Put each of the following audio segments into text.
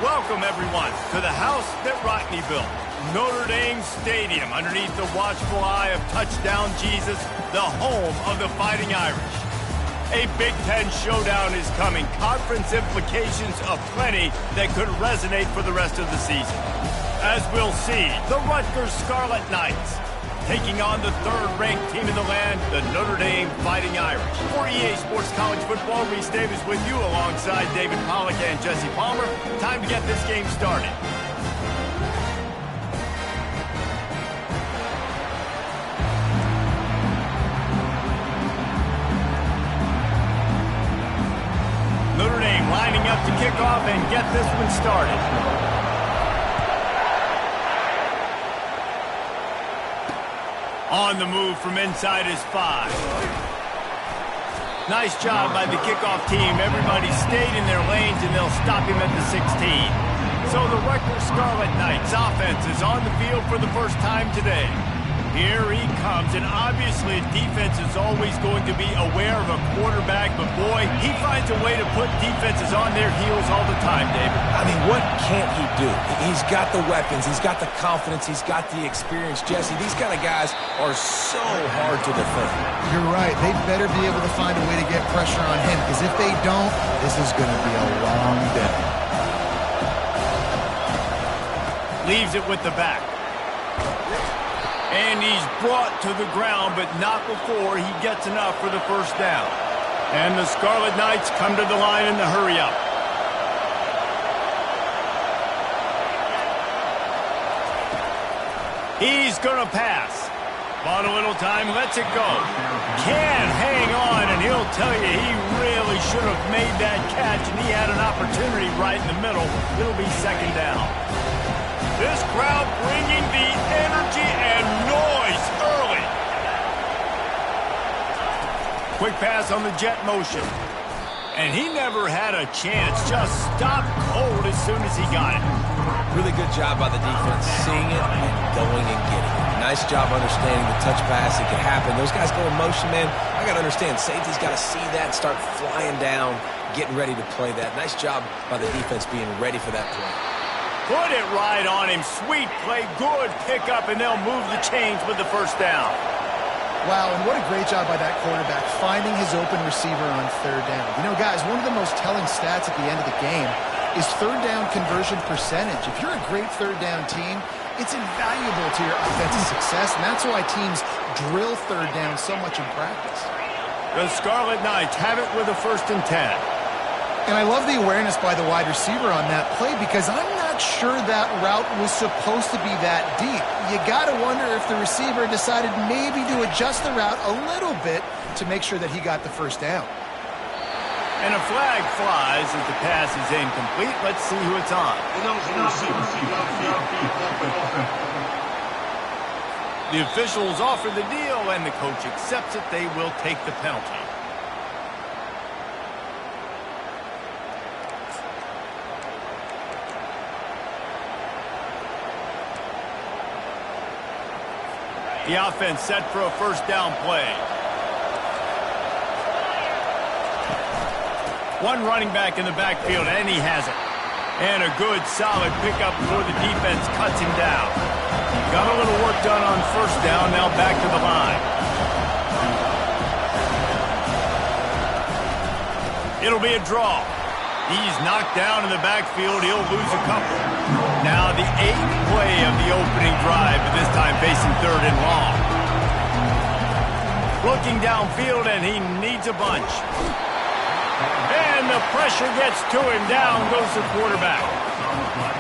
Welcome, everyone, to the house that Rodney built. Notre Dame Stadium, underneath the watchful eye of Touchdown Jesus, the home of the Fighting Irish. A Big Ten showdown is coming. Conference implications aplenty that could resonate for the rest of the season. As we'll see, the Rutgers Scarlet Knights taking on the third-ranked team in the land, the Notre Dame Fighting Irish. For EA Sports College Football, Reese Davis with you alongside David Pollack and Jesse Palmer. Time to get this game started. Notre Dame lining up to kick off and get this one started. On the move from inside his 5. Nice job by the kickoff team. Everybody stayed in their lanes, and they'll stop him at the 16. So the Rutgers Scarlet Knights offense is on the field for the first time today. Here he comes, and obviously defense is always going to be aware of a quarterback, but boy, he finds a way to put defenses on their heels all the time, David. I mean, what can't he do? He's got the weapons, he's got the confidence, he's got the experience. Jesse, these kind of guys are so hard to defend. You're right. They better be able to find a way to get pressure on him, because if they don't, this is going to be a long day. Leaves it with the back. And he's brought to the ground, but not before he gets enough for the first down. And the Scarlet Knights come to the line in the hurry-up. He's going to pass. Bought a little time, lets it go. Can hang on, and he'll tell you he really should have made that catch, and he had an opportunity right in the middle. It'll be second down. This crowd bringing the energy and noise early. Quick pass on the jet motion. And he never had a chance. Just stopped cold as soon as he got it. Really good job by the defense, seeing it and going and getting it. Nice job understanding the touch pass. It could happen. Those guys go in motion, man. I got to understand, safety's got to see that, start flying down, getting ready to play that. Nice job by the defense being ready for that play. Put it right on him. Sweet play, good pickup, and they'll move the chains with the first down. Wow, and what a great job by that quarterback, finding his open receiver on third down. You know, guys, one of the most telling stats at the end of the game is third down conversion percentage. If you're a great third down team, it's invaluable to your offensive success, and that's why teams drill third down so much in practice. The Scarlet Knights have it with a 1st and 10. And I love the awareness by the wide receiver on that play, because I'm not sure that route was supposed to be that deep. You got to wonder if the receiver decided maybe to adjust the route a little bit to make sure that he got the first down. And a flag flies as the pass is incomplete. Let's see who it's on. The officials offer the deal, and the coach accepts it. They will take the penalty. The offense set for a first down play. One running back in the backfield, and he has it. And a good, solid pickup before the defense cuts him down. Got a little work done on first down, now back to the line. It'll be a draw. He's knocked down in the backfield. He'll lose a couple. Now the 8th play of the opening drive, but this time facing 3rd and long. Looking downfield, and he needs a bunch. And the pressure gets to him. Down goes the quarterback.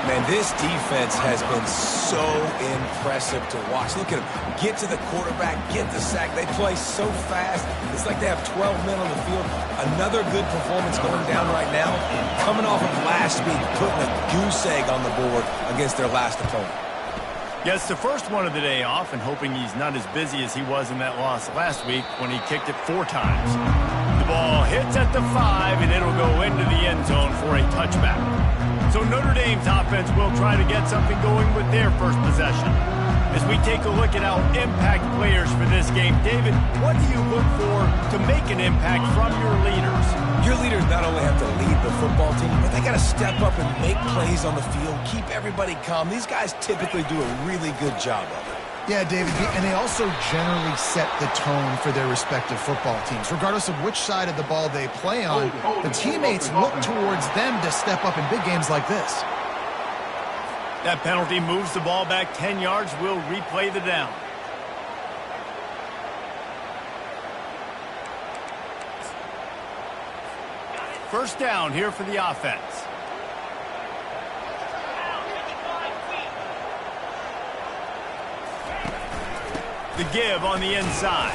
Man, this defense has been so impressive to watch. Look at them. Get to the quarterback, get the sack. They play so fast. It's like they have 12 men on the field. Another good performance going down right now. Coming off of last week, putting a goose egg on the board against their last opponent. Yes, the first one of the day off, and hoping he's not as busy as he was in that loss last week when he kicked it 4 times. The ball hits at the 5, and it'll go into the end zone for a touchback. So Notre Dame's offense will try to get something going with their first possession. As we take a look at our impact players for this game, David, what do you look for to make an impact from your leaders? Your leaders not only have to lead the football team, but they got to step up and make plays on the field, keep everybody calm. These guys typically do a really good job of it. Yeah, David, and they also generally set the tone for their respective football teams. Regardless of which side of the ball they play on, the teammates look towards them to step up in big games like this. That penalty moves the ball back 10 yards. We'll replay the down. First down here for the offense. The give on the inside.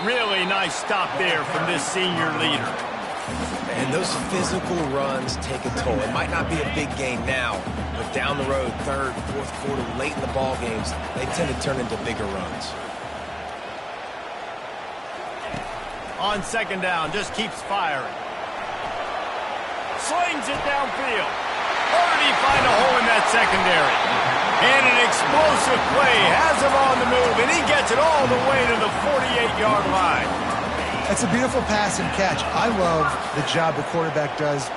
Really nice stop there from this senior leader. And those physical runs take a toll. It might not be a big gain now, but down the road, third, fourth quarter, late in the ball games, they tend to turn into bigger runs. On second down, just keeps firing. Slings it downfield. Or did he find a hole in that secondary? And an explosive play has him on the move, and he gets it all the way to the 48-yard line. That's a beautiful pass and catch. I love the job the quarterback does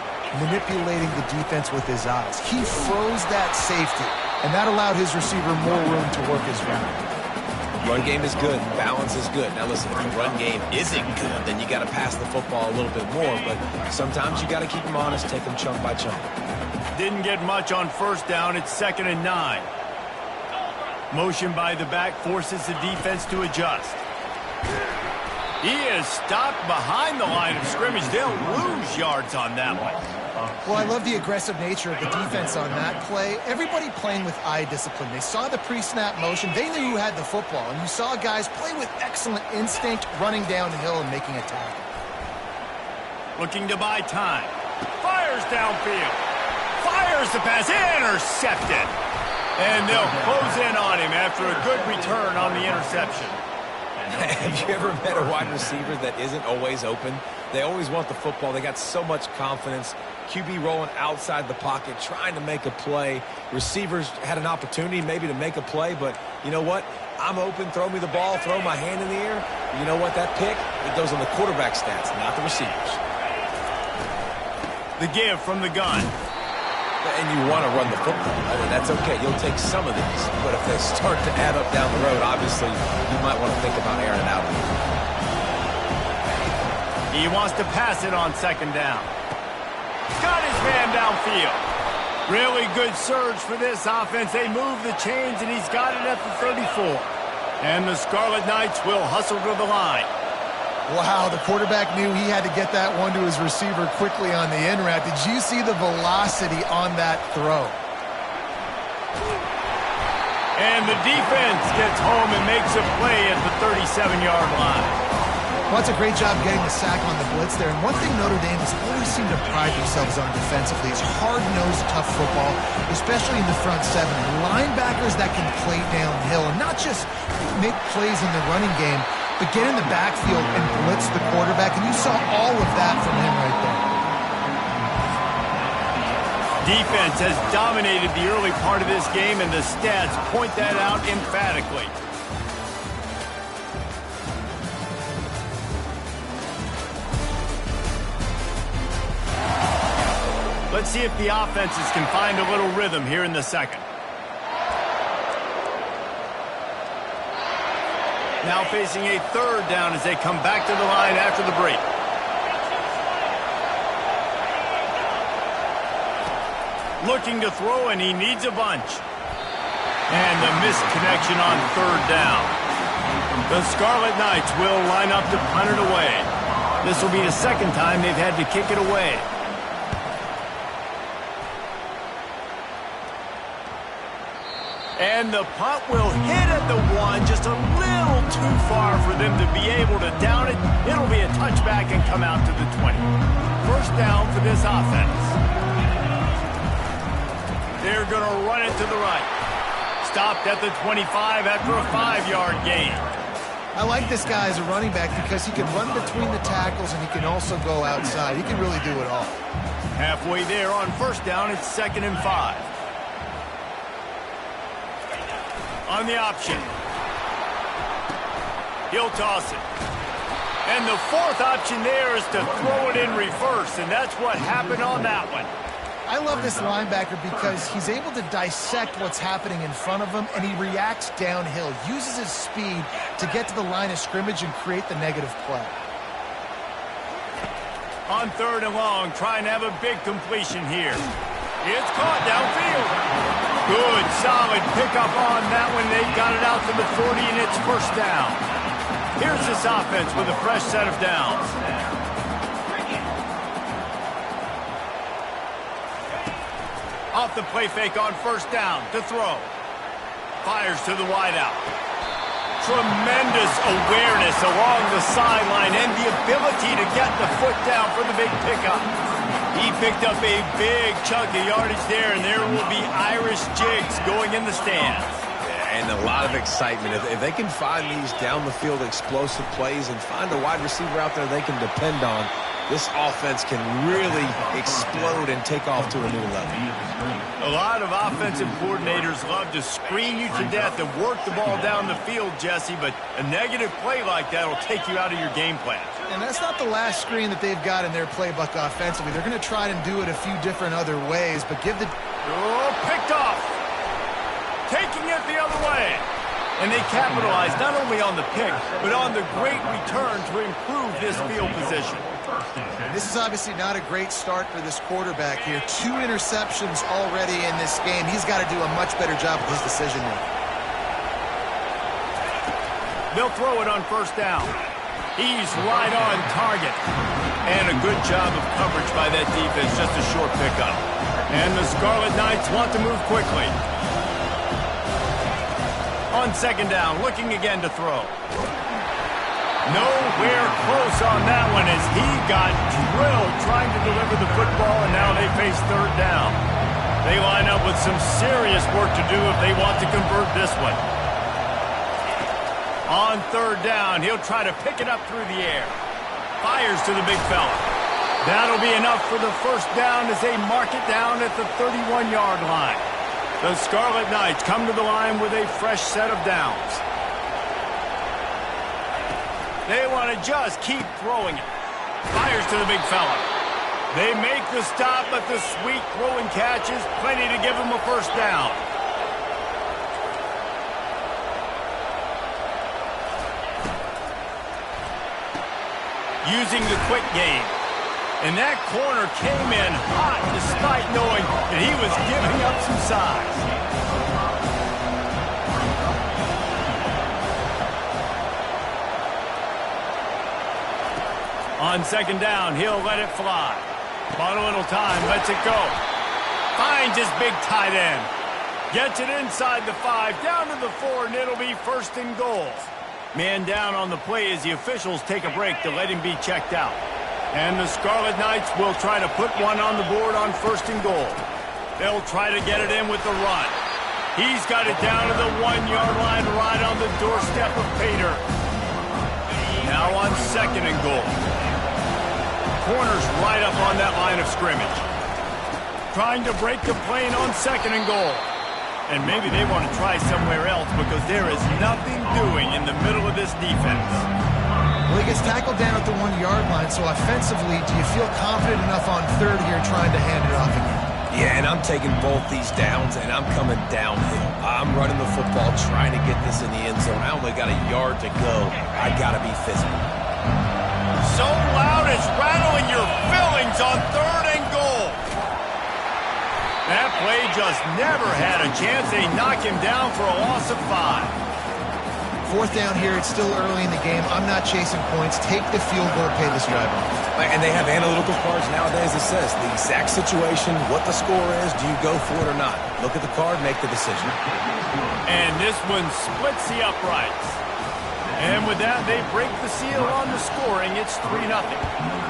manipulating the defense with his eyes. He froze that safety, and that allowed his receiver more room to work his route. Run game is good. Balance is good. Now listen, if the run game isn't good, then you got to pass the football a little bit more. But sometimes you got to keep them honest, take them chunk by chunk. Didn't get much on first down. It's 2nd and 9. Motion by the back forces the defense to adjust. He is stopped behind the line of scrimmage. They'll lose yards on that one. Well, I love the aggressive nature of the defense on that play. Everybody playing with eye discipline. They saw the pre-snap motion. They knew who had the football. And you saw guys play with excellent instinct, running down the hill and making a tackle. Looking to buy time. Fires downfield. Fires the pass. Intercepted. And they'll close in on him after a good return on the interception. Have you ever met a wide receiver that isn't always open? They always want the football. They got so much confidence. QB rolling outside the pocket, trying to make a play. Receivers had an opportunity maybe to make a play, but you know what? I'm open, throw me the ball, throw my hand in the air. You know what? That pick, it goes on the quarterback stats, not the receivers. The give from the gun. And you want to run the football. I mean, that's okay. You'll take some of these. But if they start to add up down the road, obviously, you might want to think about airing it out. He wants to pass it on second down. Got his man downfield. Really good surge for this offense. They move the chains, and he's got it at the 34. And the Scarlet Knights will hustle to the line. Wow, the quarterback knew he had to get that one to his receiver quickly on the in route. Did you see the velocity on that throw? And the defense gets home and makes a play at the 37-yard line. Well, that's a great job getting the sack on the blitz there. And one thing Notre Dame has always seemed to pride themselves on defensively is hard-nosed, tough football, especially in the front seven. And linebackers that can play downhill and not just make plays in the running game, but get in the backfield and blitz the quarterback. And you saw all of that from him right there. Defense has dominated the early part of this game, and the stats point that out emphatically. Let's see if the offenses can find a little rhythm here in the second. Now facing a third down as they come back to the line after the break. Looking to throw, and he needs a bunch. And the missed connection on third down. The Scarlet Knights will line up to punt it away. This will be the second time they've had to kick it away. And the punt will hit at the one, just a little too far for them to be able to down it. It'll be a touchback and come out to the 20. First down for this offense. They're going to run it to the right. Stopped at the 25 after a 5-yard gain. I like this guy as a running back because he can run between the tackles and he can also go outside. He can really do it all. Halfway there on first down, it's 2nd and 5. on the option. He'll toss it. And the fourth option there is to throw it in reverse, and that's what happened on that one. I love this linebacker because he's able to dissect what's happening in front of him, and he reacts downhill, uses his speed to get to the line of scrimmage and create the negative play. On 3rd and long, trying to have a big completion here. It's caught downfield. Good, solid pickup on that one. They got it out to the 40, and it's first down. Here's this offense with a fresh set of downs. Off the play fake on 1st down to throw. Fires to the wideout. Tremendous awareness along the sideline and the ability to get the foot down for the big pickup. He picked up a big chunk of yardage there, and there will be Irish jigs going in the stands. And a lot of excitement. If they can find these down-the-field explosive plays and find a wide receiver out there they can depend on, this offense can really explode and take off to a new level. A lot of offensive coordinators love to screen you to death and work the ball down the field, Jesse, but a negative play like that will take you out of your game plan. And that's not the last screen that they've got in their playbook offensively. They're going to try and do it a few different other ways, but give the... Oh, picked off. Taking it the other way. And they capitalized not only on the pick, but on the great return to improve this field position. This is obviously not a great start for this quarterback here. 2 interceptions already in this game. He's got to do a much better job with his decision making. They'll throw it on 1st down. He's right on target. And a good job of coverage by that defense, just a short pickup. And the Scarlet Knights want to move quickly. On 2nd down, looking again to throw. Nowhere close on that one as he got drilled trying to deliver the football, and now they face 3rd down. They line up with some serious work to do if they want to convert this one. On 3rd down, he'll try to pick it up through the air. Fires to the big fella. That'll be enough for the 1st down as they mark it down at the 31-yard line. The Scarlet Knights come to the line with a fresh set of downs. They want to just keep throwing it. Fires to the big fella. They make the stop, but the sweet throwing catch is plenty to give them a 1st down. Using the quick game. And that corner came in hot despite knowing that he was giving up some size. On 2nd down, he'll let it fly. Bought a little time, lets it go. Finds his big tight end. Gets it inside the 5, down to the 4, and it'll be 1st and goal. Man down on the play as the officials take a break to let him be checked out. And the Scarlet Knights will try to put one on the board on 1st and goal. They'll try to get it in with the run. He's got it down to the 1-yard line right on the doorstep of Pater. Now on 2nd and goal. Corner's right up on that line of scrimmage. Trying to break the plane on 2nd and goal. And maybe they want to try somewhere else because there is nothing doing in the middle of this defense. Well, he gets tackled down at the 1-yard line, so offensively, do you feel confident enough on 3rd here trying to hand it off again? Yeah, and I'm taking both these downs, and I'm coming downhill. I'm running the football, trying to get this in the end zone. I only got a yard to go. I got to be physical. So loud it's rattling your fillings on 3rd and goal. That play just never had a chance. They knock him down for a loss of 5. 4th down here, it's still early in the game. I'm not chasing points. Take the field goal, pay this drive off. And they have analytical cards nowadays that says the exact situation, what the score is, do you go for it or not? Look at the card, make the decision. And this one splits the uprights. And with that, they break the seal on the scoring. It's 3-0.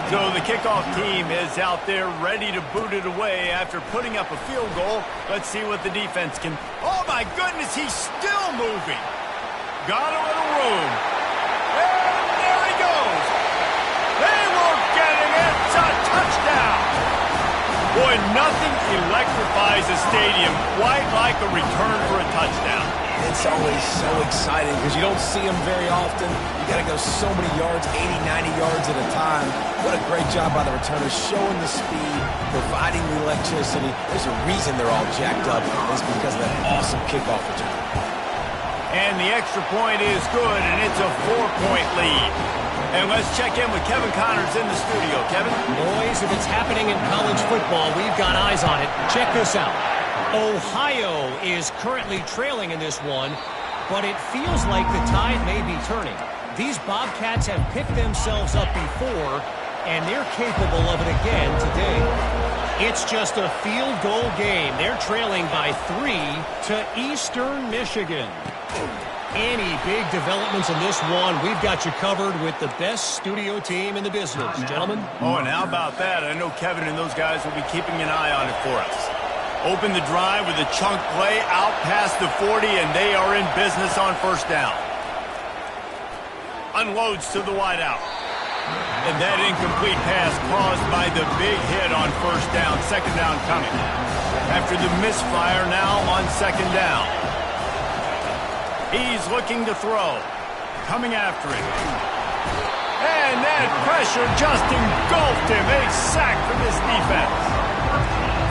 So the kickoff team is out there ready to boot it away after putting up a field goal. Let's see what the defense can... Oh, my goodness, he's still moving. Got a little room. And there he goes. They won't get him. It's a touchdown. Boy, nothing electrifies a stadium quite like a return for a touchdown. It's always so exciting because you don't see them very often. You got to go so many yards, 80, 90 yards at a time. What a great job by the returners, showing the speed, providing the electricity. There's a reason they're all jacked up. It's because of that awesome kickoff return. And the extra point is good, and it's a 4-point lead. And let's check in with Kevin Connors in the studio. Kevin? Boys, if it's happening in college football, we've got eyes on it. Check this out. Ohio is currently trailing in this one, but it feels like the tide may be turning. These Bobcats have picked themselves up before, and they're capable of it again today. It's just a field goal game. They're trailing by 3 to Eastern Michigan. Any big developments in this one, we've got you covered with the best studio team in the business, gentlemen. Oh, and how about that? I know Kevin and those guys will be keeping an eye on it for us. Open the drive with a chunk play out past the 40, and they are in business on first down. Unloads to the wideout. And that incomplete pass caused by the big hit on first down. Second down coming. After the misfire now on second down. He's looking to throw. Coming after it. And that pressure just engulfed him. A sack for this defense.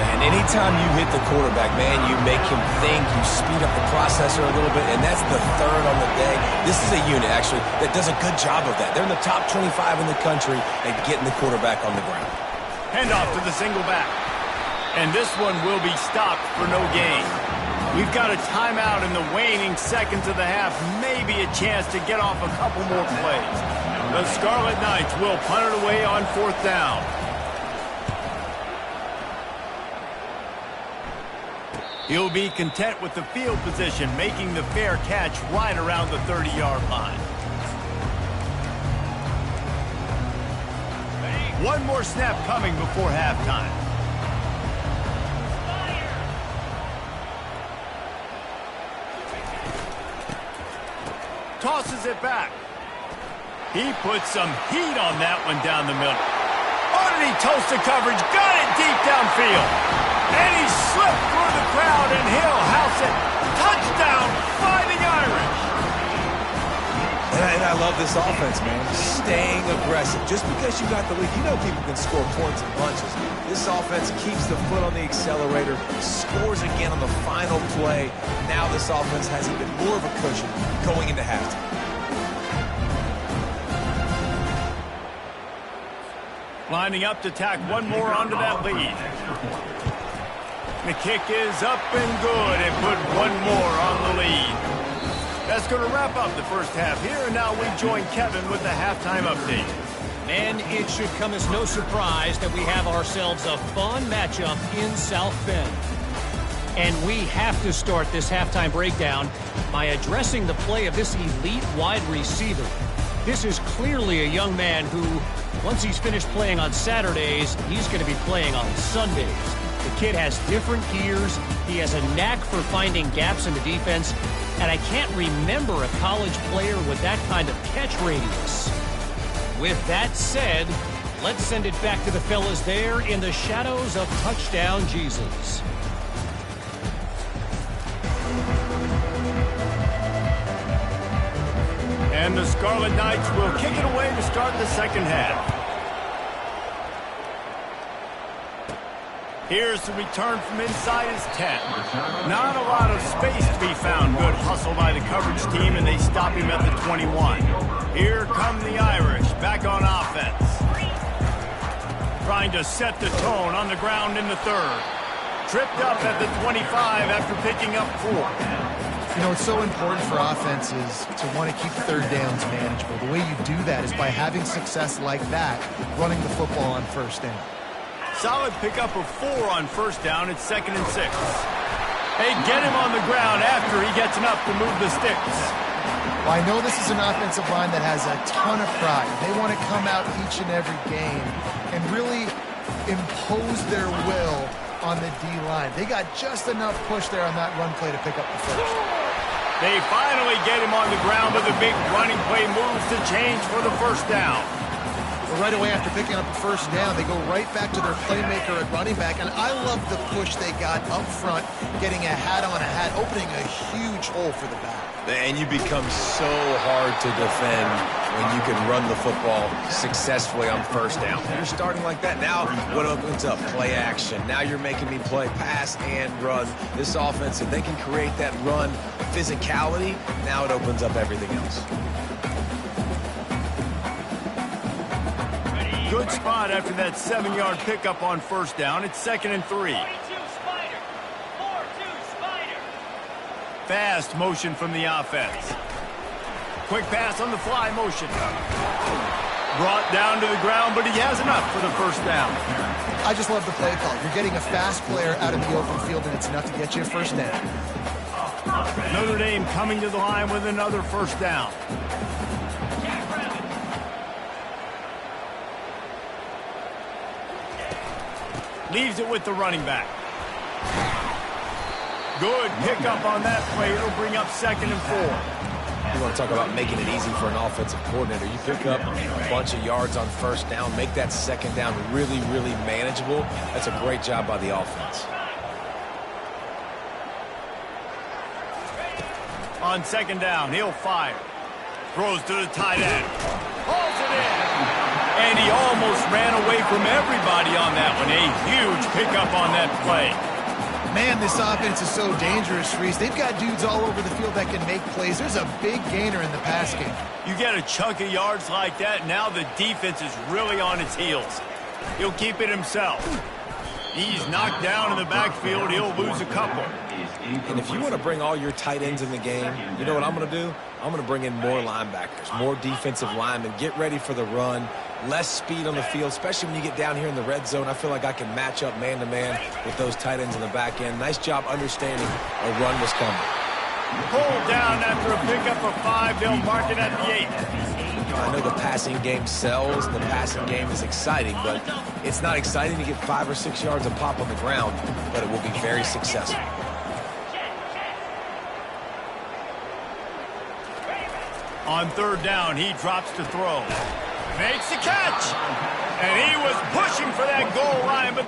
And anytime you hit the quarterback, man, you make him think, you speed up the processor a little bit, and that's the third on the day. This is a unit, actually, that does a good job of that. They're in the top 25 in the country at getting the quarterback on the ground. Handoff to the single back. And this one will be stopped for no gain. We've got a timeout in the waning seconds of the half, maybe a chance to get off a couple more plays. The Scarlet Knights will punt it away on fourth down. He'll be content with the field position, making the fair catch right around the 30-yard line. One more snap coming before halftime. Tosses it back. He puts some heat on that one down the middle. Oh, did he toast the coverage? Got it deep downfield. And he slipped through the crowd, and he'll house it. Touchdown, Fighting Irish. And I love this offense, man. Staying aggressive. Just because you got the lead, you know people can score points in bunches. This offense keeps the foot on the accelerator, scores again on the final play. Now this offense has even more of a cushion going into halftime. Lining up to tack one more onto that lead. The kick is up and good, and put one more on the lead. That's going to wrap up the first half here, and now we join Kevin with the halftime update. And it should come as no surprise that we have ourselves a fun matchup in South Bend. And we have to start this halftime breakdown by addressing the play of this elite wide receiver. This is clearly a young man who, once he's finished playing on Saturdays, he's going to be playing on Sundays. The kid has different gears. He has a knack for finding gaps in the defense. And I can't remember a college player with that kind of catch radius. With that said, let's send it back to the fellas there in the shadows of Touchdown Jesus. And the Scarlet Knights will kick it away to start the second half. Here's the return from inside his 10. Not a lot of space to be found. Good hustle by the coverage team, and they stop him at the 21. Here come the Irish, back on offense. Trying to set the tone on the ground in the third. Tripped up at the 25 after picking up 4. You know, it's so important for offenses to want to keep third downs manageable. The way you do that is by having success like that, running the football on first down. Solid pickup of 4 on first down. It's 2nd and 6. They get him on the ground after he gets enough to move the sticks. Well, I know this is an offensive line that has a ton of pride. They want to come out each and every game and really impose their will on the D-line. They got just enough push there on that run play to pick up the first. They finally get him on the ground, but the big running play moves the change for the first down. But right away after picking up a first down, they go right back to their playmaker at running back. And I love the push they got up front, getting a hat on a hat, opening a huge hole for the back. And you become so hard to defend when you can run the football successfully on first down. You're starting like that. Now what opens up? Play action. Now you're making me play pass and run. This offense, if they can create that run physicality, now it opens up everything else. Good spot after that 7-yard pickup on first down. It's 2nd and 3. Fast motion from the offense. Quick pass on the fly motion. Brought down to the ground, but he has enough for the first down. I just love the play call. You're getting a fast player out of the open field, and it's enough to get you a first down. Notre Dame coming to the line with another first down. Leaves it with the running back. Good pickup on that play. It'll bring up 2nd and 4. You want to talk about making it easy for an offensive coordinator. You pick up a bunch of yards on first down, make that second down really, really manageable. That's a great job by the offense. On 2nd down, he'll fire. Throws to the tight end. Pulls it in. And he almost ran away from everybody on that one. A huge pickup on that play. Man, this offense is so dangerous, Reese. They've got dudes all over the field that can make plays. There's a big gainer in the pass game. You get a chunk of yards like that, now the defense is really on its heels. He'll keep it himself. He's knocked down in the backfield. He'll lose a couple. And if you want to bring all your tight ends in the game, you know what I'm going to do? I'm going to bring in more linebackers, more defensive linemen. Get ready for the run. Less speed on the field, especially when you get down here in the red zone. I feel like I can match up man-to-man with those tight ends in the back end. Nice job understanding a run was coming. Pulled down after a pickup of 5. They'll mark it at the 8. I know the passing game sells. The passing game is exciting, but it's not exciting to get 5 or 6 yards of pop on the ground, but it will be very successful. On 3rd down, he drops to throw. Makes the catch. And he was pushing for that goal line, but...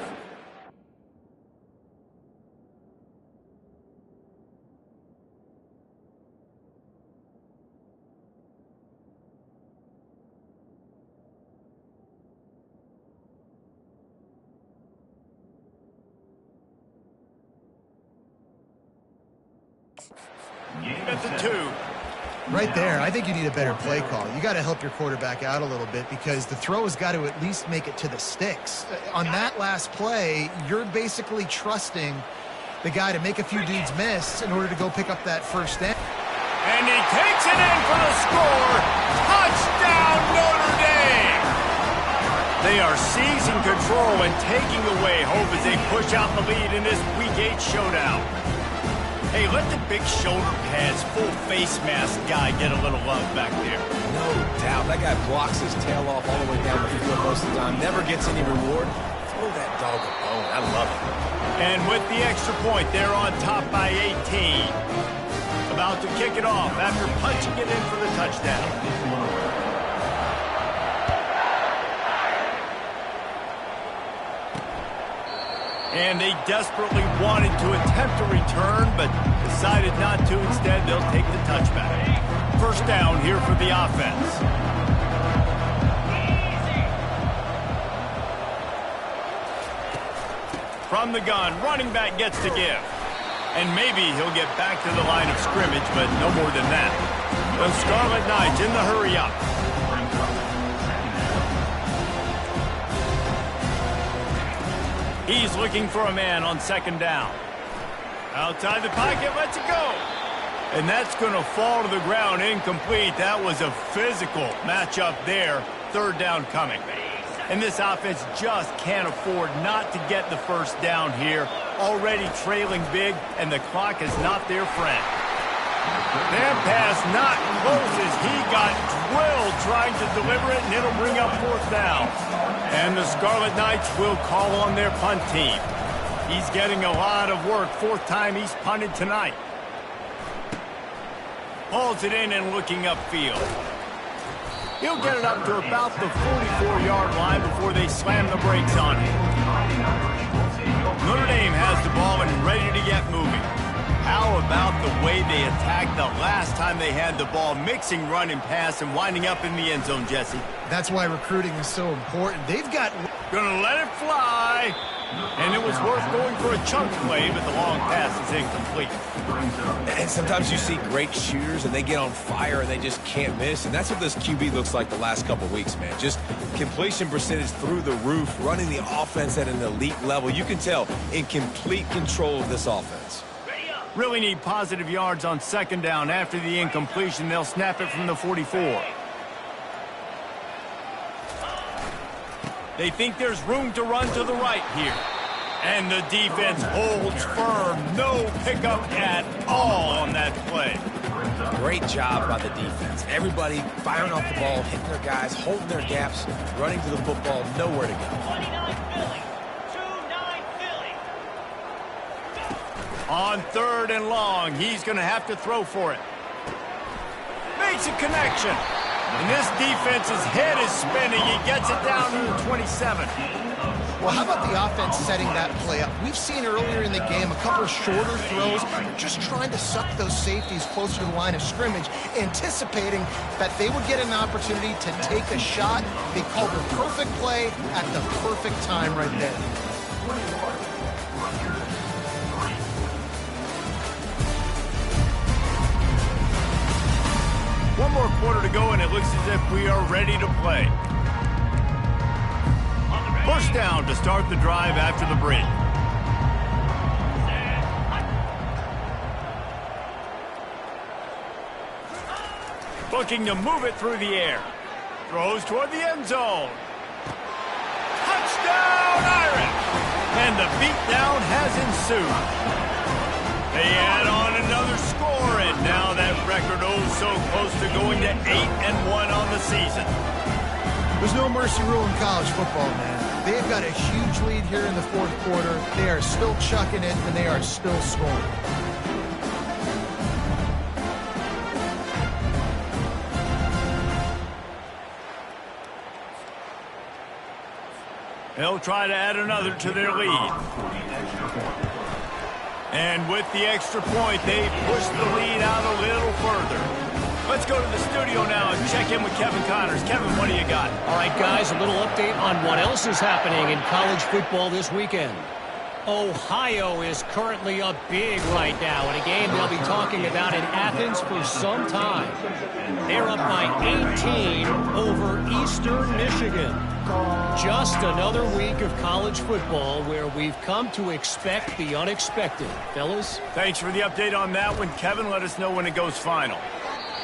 at the 2. Right there, I think you need a better play call. You got to help your quarterback out a little bit because the throw has got to at least make it to the sticks. On that last play, you're basically trusting the guy to make a few dudes miss in order to go pick up that first down. And he takes it in for the score. Touchdown, Notre Dame! They are seizing control and taking away hope as they push out the lead in this Week 8 showdown. Hey, let the big shoulder pads, full face mask guy get a little love back there. No doubt. That guy blocks his tail off all the way down the field most of the time. Never gets any reward. Throw that dog a bone. I love it. And with the extra point, they're on top by 18. About to kick it off after punching it in for the touchdown. And they desperately wanted to attempt a return, but decided not to. Instead, they'll take the touchback. First down here for the offense. From the gun, running back gets to give. And maybe he'll get back to the line of scrimmage, but no more than that. The Scarlet Knights in the hurry up. He's looking for a man on 2nd down. Outside the pocket, lets it go. And that's going to fall to the ground incomplete. That was a physical matchup there. 3rd down coming. And this offense just can't afford not to get the first down here. Already trailing big, and the clock is not their friend. That pass not close as he got drilled trying to deliver it, and it'll bring up 4th down. And the Scarlet Knights will call on their punt team. He's getting a lot of work. 4th time he's punted tonight. Pulls it in and looking upfield. He'll get it up to about the 44-yard line before they slam the brakes on him. Notre Dame has the ball and ready to get moving. How about the way they attacked the last time they had the ball, mixing run and pass and winding up in the end zone, Jesse? That's why recruiting is so important. They've got... Gonna let it fly. And it was worth going for a chunk play, but the long pass is incomplete. And sometimes you see great shooters, and they get on fire, and they just can't miss. And that's what this QB looks like the last couple weeks, man. Just completion percentage through the roof, running the offense at an elite level. You can tell in complete control of this offense. Really need positive yards on second down. After the incompletion, they'll snap it from the 44. They think there's room to run to the right here. And the defense holds firm. No pickup at all on that play. Great job by the defense. Everybody firing off the ball, hitting their guys, holding their gaps, running to the football, nowhere to go. 29 Philly. 2-9 Philly. On third and long, he's going to have to throw for it. Makes a connection. And this defense's head is spinning. He gets it down to the 27. Well, how about the offense setting that play up? We've seen earlier in the game a couple of shorter throws, just trying to suck those safeties closer to the line of scrimmage, anticipating that they would get an opportunity to take a shot. They called the perfect play at the perfect time right there. One more quarter to go, and it looks as if we are ready to play. First down to start the drive after the break. Looking to move it through the air. Throws toward the end zone. Touchdown, Irish! And the beatdown has ensued. They add on another score, and now that record so close to going to 8-1 on the season. There's no mercy rule in college football, man. They've got a huge lead here in the fourth quarter. They are still chucking it, and they are still scoring. They'll try to add another to their lead. And with the extra point, they push the lead out a little further. Let's go to the studio now and check in with Kevin Connors. Kevin, what do you got? All right, guys, a little update on what else is happening in college football this weekend. Ohio is currently up big right now in a game they'll be talking about in Athens for some time. They're up by 18 over Eastern Michigan. Just another week of college football where we've come to expect the unexpected. Fellas? Thanks for the update on that one, Kevin. Let us know when it goes final.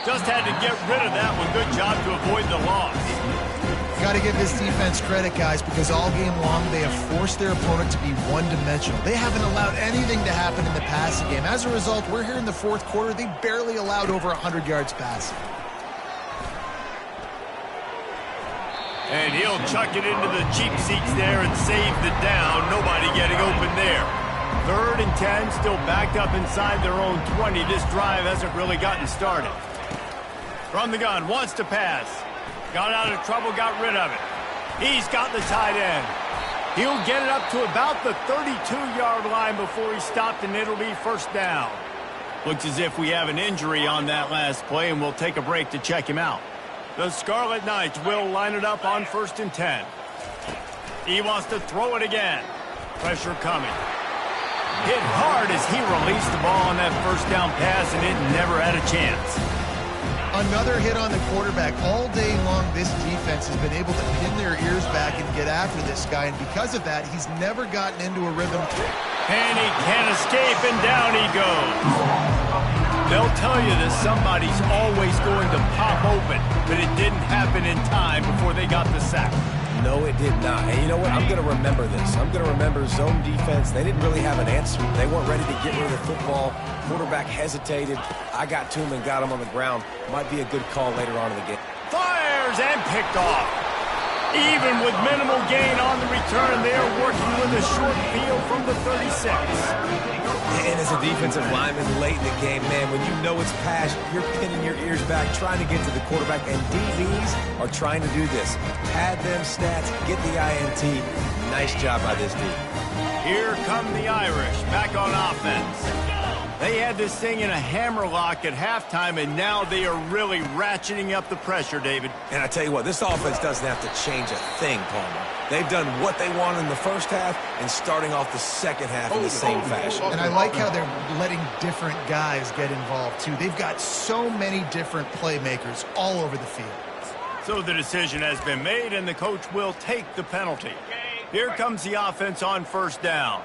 Just had to get rid of that one. Good job to avoid the loss. Got to give this defense credit, guys, because all game long they have forced their opponent to be one-dimensional. They haven't allowed anything to happen in the passing game. As a result, we're here in the fourth quarter. They barely allowed over 100 yards passing. And he'll chuck it into the cheap seats there and save the down. Nobody getting open there. 3rd and 10, still backed up inside their own 20. This drive hasn't really gotten started. From the gun, wants to pass. Got out of trouble, got rid of it. He's got the tight end. He'll get it up to about the 32-yard line before he stopped, and it'll be first down. Looks as if we have an injury on that last play, and we'll take a break to check him out. The Scarlet Knights will line it up on 1st and 10. He wants to throw it again. Pressure coming. Hit hard as he released the ball on that first down pass, and it never had a chance. Another hit on the quarterback. All day long, this defense has been able to pin their ears back and get after this guy, and because of that, he's never gotten into a rhythm. And he can't escape, and down he goes. They'll tell you that somebody's always going to pop open, but it didn't happen in time before they got the sack. No, it did not. And you know what? I'm going to remember this. I'm going to remember zone defense. They didn't really have an answer. They weren't ready to get rid of the football. Quarterback hesitated. I got to him and got him on the ground. Might be a good call later on in the game. Fires and picked off. Even with minimal gain on the return, they are working with a short field from the 36. And as a defensive lineman late in the game, man, when you know it's pass, you're pinning your ears back, trying to get to the quarterback, and DBs are trying to do this. Pad them stats, get the INT. Nice job by this D. Here come the Irish, back on offense. They had this thing in a hammerlock at halftime, and now they are really ratcheting up the pressure, David. And I tell you what, this offense doesn't have to change a thing, Palmer. They've done what they want in the first half and starting off the second half in the same fashion. And I like how they're letting different guys get involved, too. They've got so many different playmakers all over the field. So the decision has been made, and the coach will take the penalty. Here comes the offense on first down.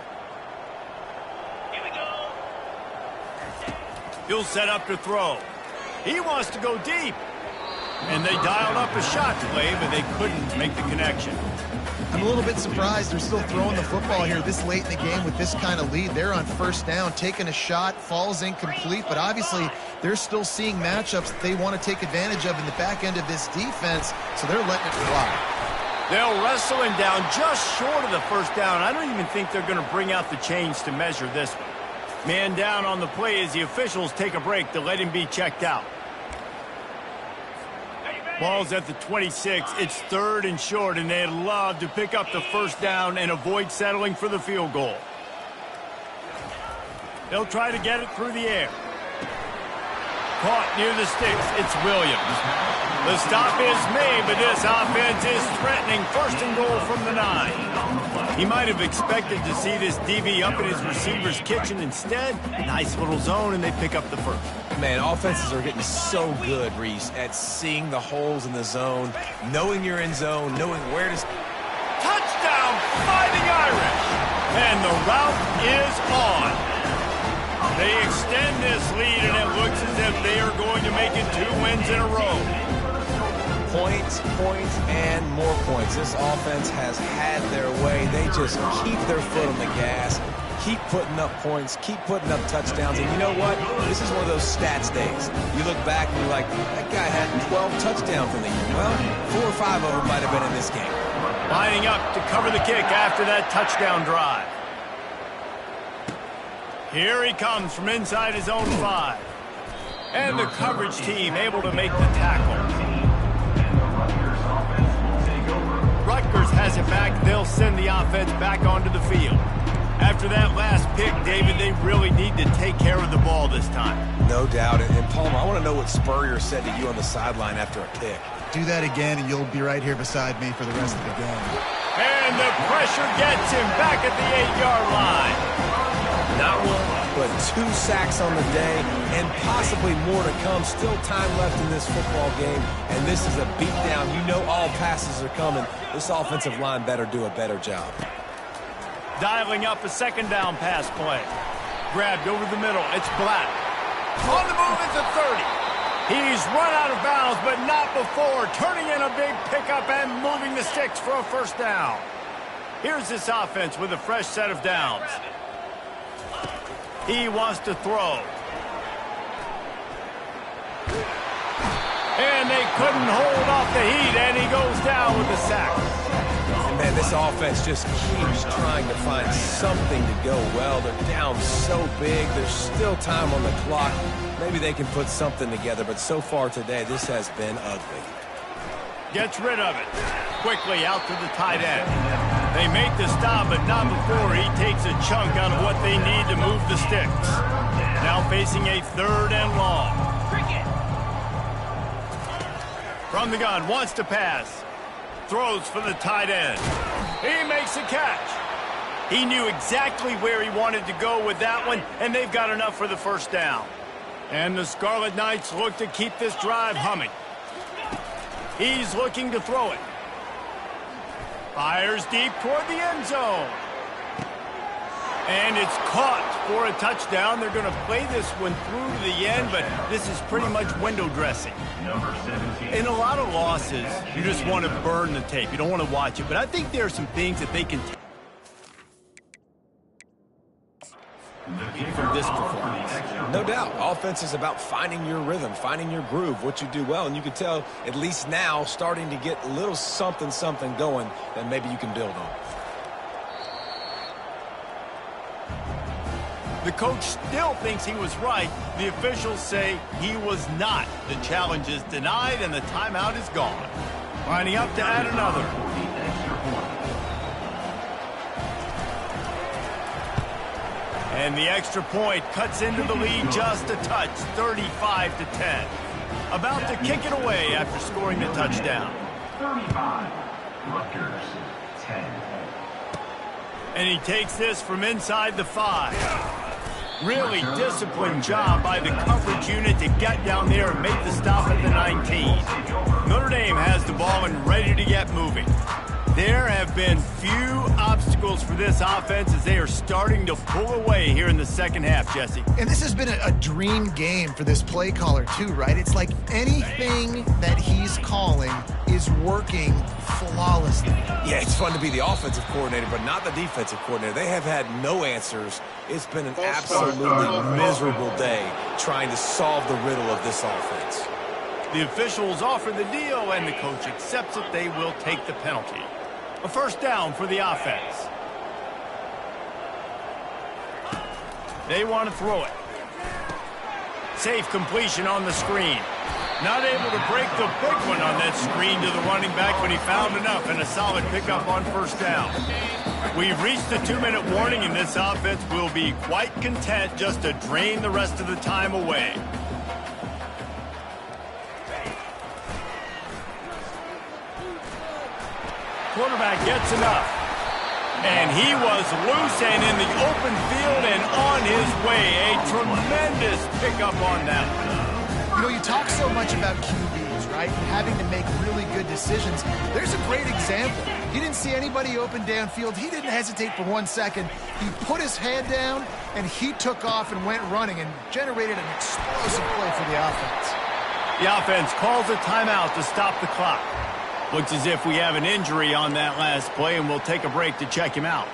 He'll set up to throw. He wants to go deep. And they dialed up a shot play, but they couldn't make the connection. I'm a little bit surprised they're still throwing the football here this late in the game with this kind of lead. They're on first down, taking a shot, falls incomplete, but obviously they're still seeing matchups that they want to take advantage of in the back end of this defense, so they're letting it fly. They'll wrestle him down just short of the first down. I don't even think they're going to bring out the chains to measure this one. Man down on the play as the officials take a break to let him be checked out. Ball's at the 26. It's 3rd and short, and they'd love to pick up the first down and avoid settling for the field goal. They'll try to get it through the air. Caught near the sticks. It's Williams. The stop is made, but this offense is threatening. 1st and goal from the 9. He might have expected to see this DB up in his receiver's kitchen. Instead, nice little zone, and they pick up the first. Man, offenses are getting so good, Reese, at seeing the holes in the zone, knowing you're in zone, knowing where to... Touchdown, Fighting Irish! And the route is on. They extend this lead, and it looks as if they are going to make it 2 wins in a row. Points, and more points. This offense has had their way. They just keep their foot on the gas, keep putting up points, keep putting up touchdowns. And you know what? This is one of those stats days. You look back and you're like, that guy had 12 touchdowns in the year. Well, 4 or 5 of them might have been in this game. Lining up to cover the kick after that touchdown drive. Here he comes from inside his own 5. And the coverage team able to make the tackle. Rutgers has it back. They'll send the offense back onto the field. After that last pick, David, they really need to take care of the ball this time. No doubt. And Palmer, I want to know what Spurrier said to you on the sideline after a pick. Do that again, and you'll be right here beside me for the rest of the game. And the pressure gets him back at the 8-yard line. Not one, but 2 sacks on the day, and possibly more to come. Still time left in this football game, and this is a beatdown. You know all passes are coming. This offensive line better do a better job. Dialing up a 2nd down pass play. Grabbed over the middle. It's Black. On the move, it's a 30. He's run out of bounds, but not before. Turning in a big pickup and moving the sticks for a first down. Here's this offense with a fresh set of downs. He wants to throw. And they couldn't hold off the heat, and he goes down with a sack. And man, this offense just keeps trying to find something to go well. They're down so big. There's still time on the clock. Maybe they can put something together, but so far today, this has been ugly. Gets rid of it. Quickly out to the tight end. They make the stop, but not before he takes a chunk out of what they need to move the sticks. Now facing a 3rd and long. From the gun, wants to pass. Throws for the tight end. He makes a catch. He knew exactly where he wanted to go with that one, and they've got enough for the first down. And the Scarlet Knights look to keep this drive humming. He's looking to throw it. Fires deep toward the end zone. And it's caught for a touchdown. They're going to play this one through to the end, but this is pretty much window dressing. In a lot of losses, you just want to burn the tape. You don't want to watch it. But I think there are some things that they can take from this performance. No doubt. Offense is about finding your rhythm, finding your groove, what you do well. And you can tell, at least now, starting to get a little something going that maybe you can build on. The coach still thinks he was right. The officials say he was not. The challenge is denied, and the timeout is gone. Lining up to add another. And the extra point cuts into the lead just a touch, 35-10. About to kick it away after scoring the touchdown. 35, Rutgers, 10. And he takes this from inside the 5. Really disciplined job by the coverage unit to get down there and make the stop at the 19. Notre Dame has the ball and ready to get moving. There have been few obstacles for this offense as they are starting to pull away here in the second half, Jesse. And this has been a dream game for this play caller too, right? It's like anything that he's calling is working flawlessly. Yeah, it's fun to be the offensive coordinator, but not the defensive coordinator. They have had no answers. It's been an absolutely miserable day trying to solve the riddle of this offense. The officials offer the deal, and the coach accepts it. They will take the penalty. A first down for the offense. They want to throw it. Safe completion on the screen. Not able to break the big one on that screen to the running back, but he found enough and a solid pickup on first down. We've reached the 2-minute warning, and this offense will be quite content just to drain the rest of the time away. Quarterback gets enough. And he was loose and in the open field and on his way. A tremendous pickup on that one. You know, you talk so much about QBs, right? And having to make really good decisions. There's a great example. He didn't see anybody open downfield. He didn't hesitate for 1 second. He put his head down, and he took off and went running and generated an explosive play for the offense. The offense calls a timeout to stop the clock. Looks as if we have an injury on that last play, and we'll take a break to check him out.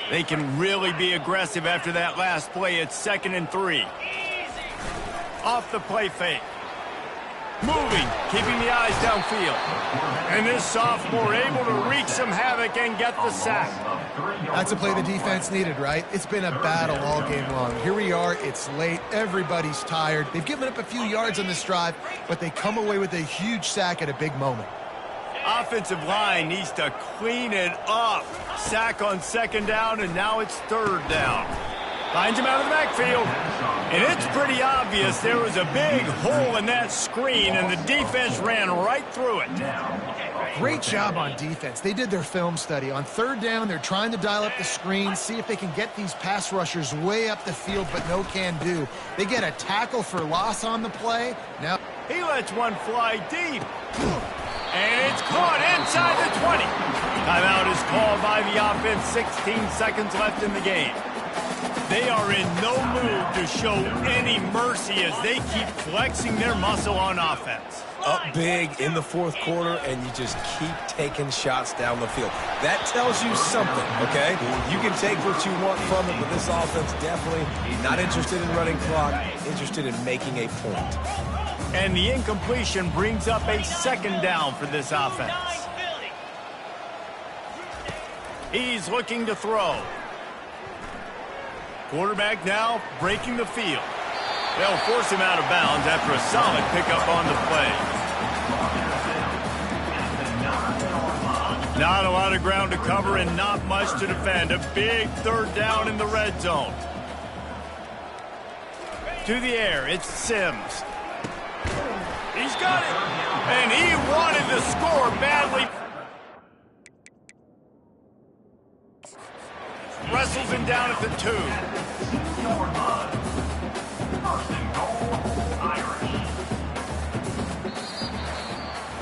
They can really be aggressive after that last play. It's 2nd and 3. Off the play fake. Moving, keeping the eyes downfield. And this sophomore able to wreak some havoc and get the sack. That's a play the defense needed, right? It's been a battle all game long. Here we are, it's late, everybody's tired. They've given up a few yards on this drive, but they come away with a huge sack at a big moment. Offensive line needs to clean it up. Sack on 2nd down, and now it's 3rd down. Finds him out of the backfield. And it's pretty obvious there was a big hole in that screen, and the defense ran right through it. Great job on defense. They did their film study. On 3rd down, they're trying to dial up the screen, see if they can get these pass rushers way up the field, but no can do. They get a tackle for loss on the play. Now he lets one fly deep. And it's caught inside the 20. Timeout is called by the offense. 16 seconds left in the game. They are in no mood to show any mercy as they keep flexing their muscle on offense. Up big in the 4th quarter, and you just keep taking shots down the field. That tells you something, okay? You can take what you want from it, but this offense definitely not interested in running clock, interested in making a point. And the incompletion brings up a 2nd down for this offense. He's looking to throw. Quarterback now breaking the field. They'll force him out of bounds after a solid pickup on the play. Not a lot of ground to cover and not much to defend. A big 3rd down in the red zone. To the air, it's Sims. He's got it. And he wanted to score badly. Wrestles him down at the 2.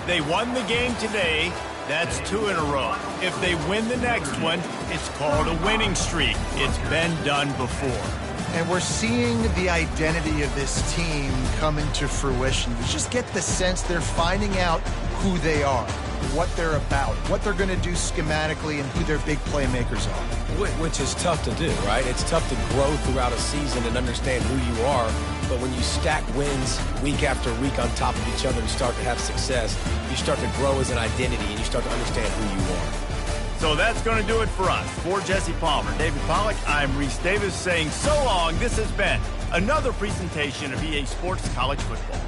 They won the game today. That's 2 in a row. If they win the next one, it's called a winning streak. It's been done before. And we're seeing the identity of this team come into fruition. You just get the sense they're finding out who they are, what they're about, what they're going to do schematically, and who their big playmakers are. Which is tough to do, right? It's tough to grow throughout a season and understand who you are. But when you stack wins week after week on top of each other and start to have success, you start to grow as an identity and you start to understand who you are. So that's going to do it for us. For Jesse Palmer, David Pollack, I'm Reese Davis saying so long. This has been another presentation of EA Sports College Football.